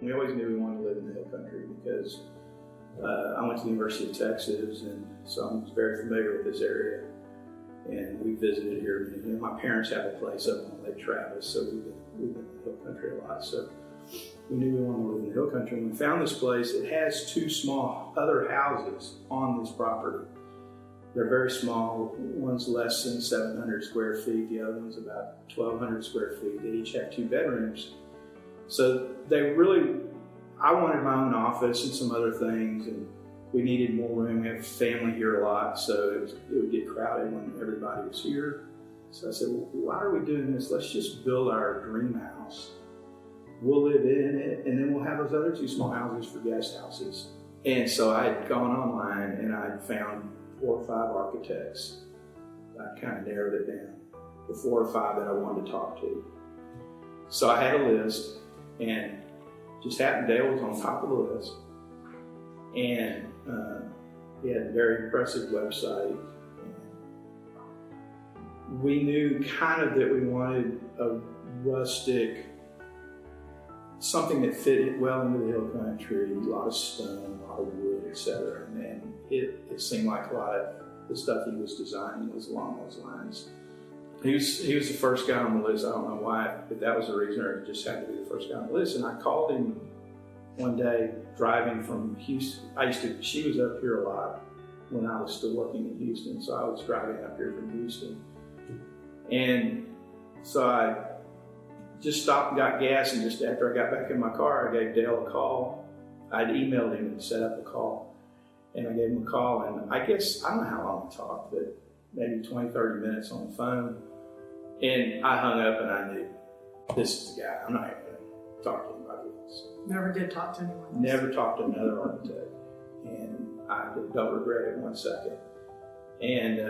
We always knew we wanted to live in the hill country because I went to the University of Texas, and so I'm very familiar with this area. And we visited here. My parents have a place up on Lake Travis, so we've been in the hill country a lot. So we knew we wanted to live in the hill country. When we found this place, it has two small other houses on this property. They're very small. One's less than 700 square feet. The other one's about 1,200 square feet. They each have 2 bedrooms. So I wanted my own office and some other things, and we needed more room. We have family here a lot, so it would get crowded when everybody was here. So I said, well, why are we doing this? Let's just build our dream house. We'll live in it, and then we'll have those other 2 small houses for guest houses. And so I had gone online, and I found 4 or 5 architects. I kind of narrowed it down to 4 or 5 that I wanted to talk to. So I had a list, and just happened Dale was on top of the list. And he had a very impressive website. We knew kind of that we wanted a rustic, something that fit well into the hill country, a lot of stone, a lot of wood, etc. And it seemed like a lot of the stuff he was designing was along those lines. He was the first guy on the list. I don't know why, if that was the reason, or it just had to be the first guy on the list. And I called him one day driving from Houston. She was up here a lot when I was still working in Houston, so I was driving up here from Houston. And so I just stopped and got gas, and just after I got back in my car, I gave Dale a call. I'd emailed him and set up a call, and I gave him a call, and I guess, I don't know how long we talked, but maybe 20, 30 minutes on the phone. And I hung up, and I knew, this is the guy. I'm not even going to talk to anybody else. Never did talk to anyone else. Never talked to another architect. And I don't regret it 1 second. And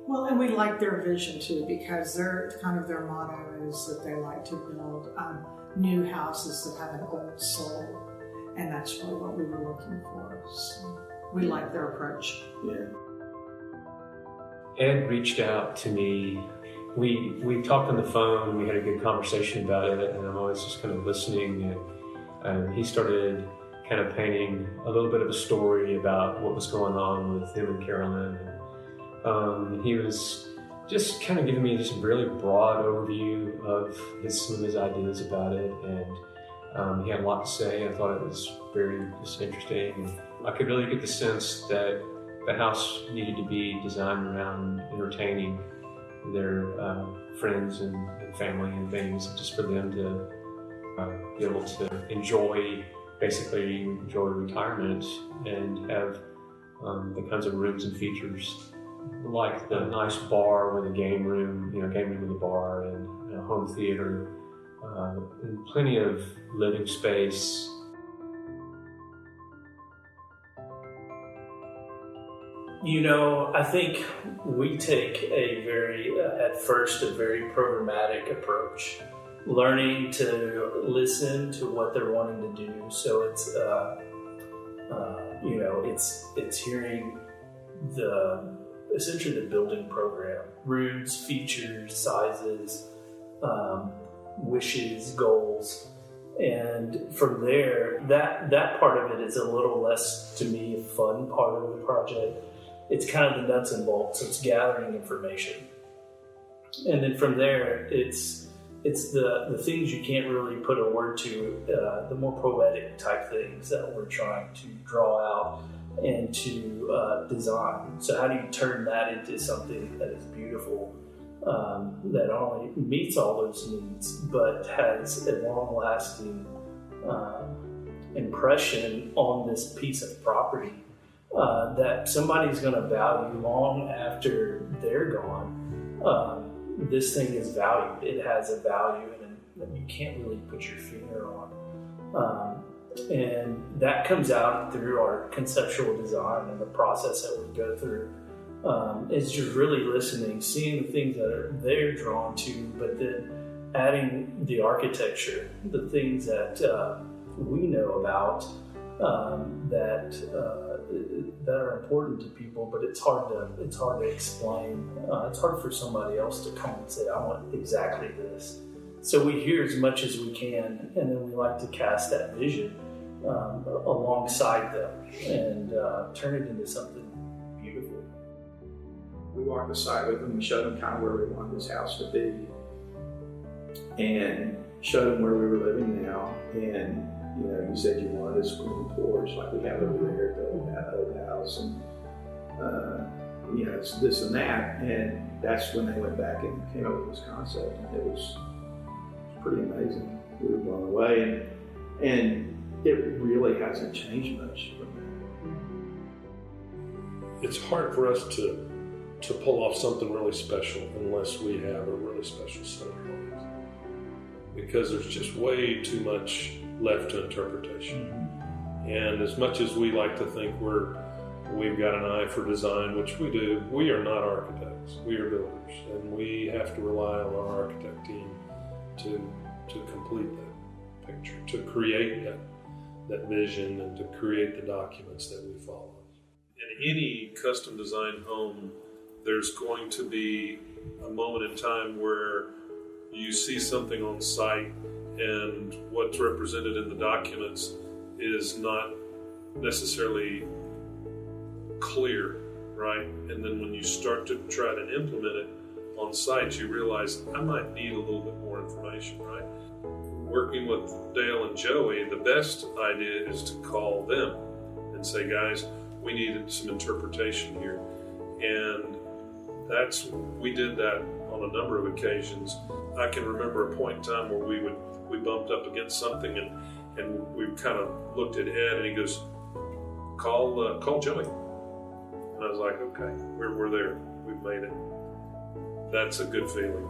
well, and we like their vision too, because their motto is that they like to build new houses that have an old soul, and that's really what we were looking for. So we like their approach. Yeah. Ed reached out to me. We talked on the phone. We had a good conversation about it, and I'm always just kind of listening. And he started kind of painting a little bit of a story about what was going on with him and Carolyn. He was just kind of giving me just a really broad overview of some of his ideas about it, and he had a lot to say. I thought it was very just interesting. I could really get the sense that the house needed to be designed around entertaining their friends and family and things, just for them to be able to enjoy retirement and have the kinds of rooms and features like the nice bar with a game room with a bar, and a home theater, and plenty of living space. I think we take at first a very programmatic approach, learning to listen to what they're wanting to do. So it's hearing essentially the building program, rooms, features, sizes, wishes, goals. And from there, that part of it is a little less, to me, a fun part of the project. It's kind of the nuts and bolts, so it's gathering information. And then from there, it's the things you can't really put a word to, the more poetic type things that we're trying to draw out and to design. So how do you turn that into something that is beautiful, that not only meets all those needs, but has a long-lasting impression on this piece of property that somebody's going to value long after they're gone. This thing is valued. It has a value, and you can't really put your finger on. And that comes out through our conceptual design and the process that we go through. It's just really listening, seeing the things that they're drawn to, but then adding the architecture, the things that we know about that are important to people, but it's hard to explain. It's hard for somebody else to come and say, "I want exactly this." So we hear as much as we can, and then we like to cast that vision alongside them and turn it into something beautiful. We walked the site with them. We showed them kind of where we wanted this house to be, and showed them where we were living now. And you said you wanted a screen porch like we have over there at that old house, and it's this and that. And that's when they went back and came up with this concept, and it was pretty amazing. We were blown away, and it really hasn't changed much from that. It's hard for us to pull off something really special unless we have a really special set of drawings, because there's just way too much left to interpretation. And as much as we like to think we've got an eye for design, which we do, we are not architects. We are builders, and we have to rely on our architect team to complete that picture, to create that vision, and to create the documents that we follow. In any custom designed home, there's going to be a moment in time where you see something on site and what's represented in the documents is not necessarily clear, right? And then when you start to try to implement it on site, you realize I might need a little bit more information, right? Working with Dale and Joey, the best idea is to call them and say, guys, we needed some interpretation here. And we did that on a number of occasions. I can remember a point in time where we bumped up against something and we kind of looked at Ed and he goes, call Joey. And I was like, okay, we're there. We've made it. That's a good feeling.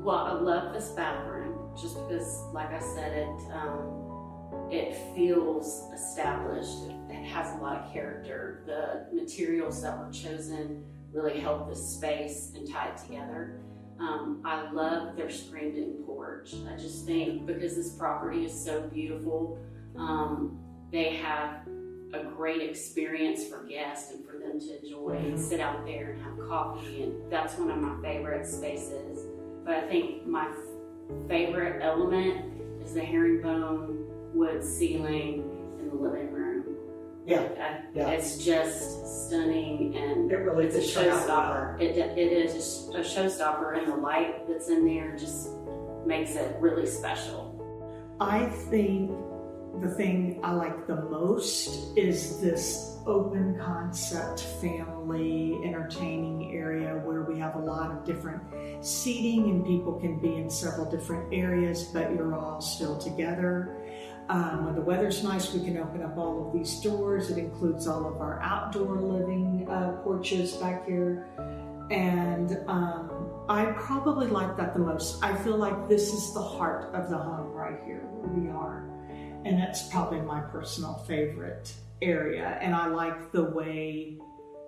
Well, I love this bathroom just because, like I said, it feels established. It has a lot of character. The materials that were chosen really help the space and tie it together. I love their screened-in porch. I just think because this property is so beautiful, they have a great experience for guests and for them to enjoy and sit out there and have coffee, and that's one of my favorite spaces. But I think my favorite element is the herringbone wood ceiling in the living room. Yeah. It's just stunning, and It really it's a did turn out showstopper. It is a showstopper, and the light that's in there just makes it really special. I think the thing I like the most is this open concept family entertaining area where we have a lot of different seating and people can be in several different areas, but you're all still together. When the weather's nice, we can open up all of these doors. It includes all of our outdoor living porches back here. And I probably like that the most. I feel like this is the heart of the home right here where we are. And that's probably my personal favorite area. And I like the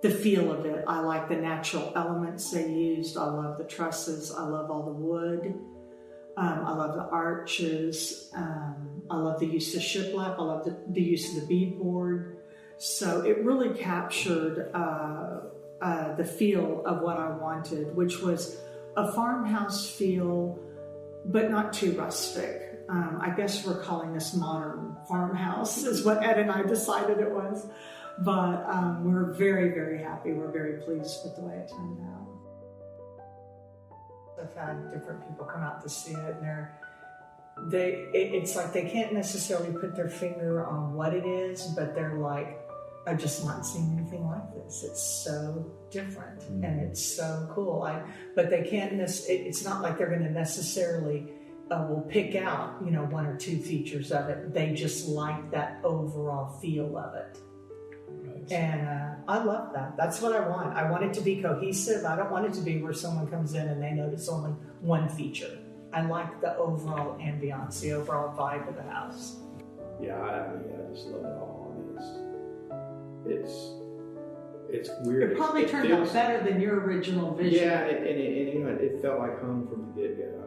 feel of it. I like the natural elements they used. I love the trusses. I love all the wood. I love the arches. I love the use of shiplap. I love the use of the beadboard. So it really captured the feel of what I wanted, which was a farmhouse feel, but not too rustic. I guess we're calling this modern farmhouse is what Ed and I decided it was. But we're very, very happy. We're very pleased with the way it turned out. I've had different people come out to see it, and it's like they can't necessarily put their finger on what it is, but they're like, I've just not seen anything like this. It's so different and it's so cool. But they can't. It's not like they're going to necessarily will pick out one or two features of it. They just like that overall feel of it. And I love that. That's what I want. I want it to be cohesive. I don't want it to be where someone comes in and they notice only one feature. I like the overall ambiance, the overall vibe of the house. Yeah, I just love it all. It's weird. It probably turned out better than your original vision. Yeah, and it felt like home from the get-go.